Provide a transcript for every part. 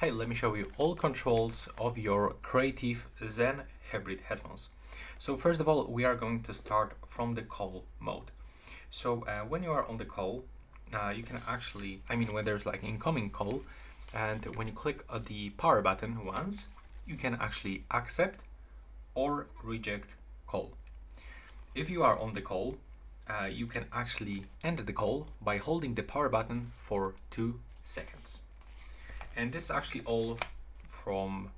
Hey, let me show you all controls of your Creative Zen Hybrid headphones. So first of all, we are going to start from the call mode. So when you are on the call, you can actually, when there's like incoming call, and when you click on the power button once, you can actually accept or reject call. If you are on the call, you can actually end the call by holding the power button for 2 seconds. And this is actually all from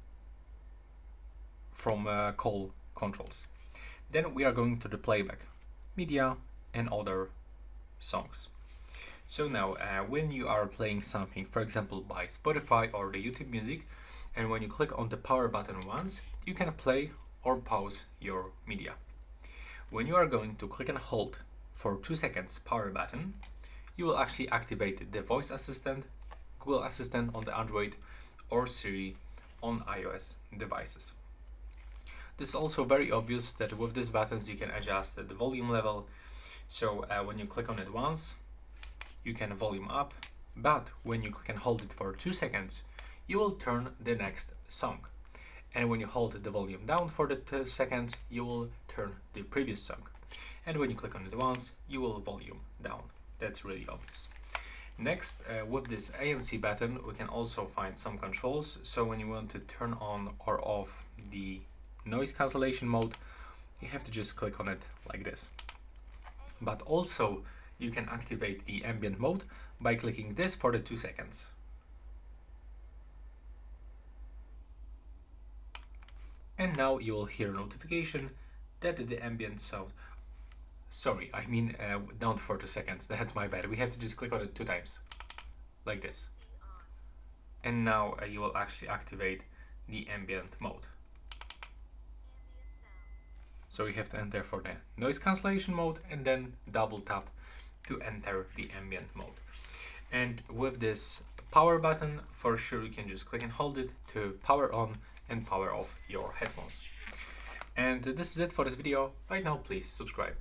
call controls. Then we are going to the playback, media, and other songs. So now, when you are playing something, for example, by Spotify or the YouTube Music, and when you click on the power button once, you can play or pause your media. When you are going to click and hold for 2 seconds power button, you will actually activate the voice assistant, Google Assistant on the Android, or Siri on iOS devices. This is also very obvious that with these buttons you can adjust the volume level. So when you click on it once, you can volume up, but when you click and hold it for 2 seconds, you will turn the next song. And when you hold the volume down for the 2 seconds, you will turn the previous song. And when you click on it once, you will volume down. That's really obvious. Next, with this ANC button, we can also find some controls. So when you want to turn on or off the noise cancellation mode, you have to just click on it like this. But also, you can activate the ambient mode by clicking this for the 2 seconds. And now you will hear a notification that the ambient sound, not for 2 seconds, that's my bad. We have to just click on it 2 times, like this. And now you will actually activate the ambient mode. So you have to enter for the noise cancellation mode and then double tap to enter the ambient mode. And with this power button, for sure you can just click and hold it to power on and power off your headphones. And this is it for this video. Right now, please subscribe.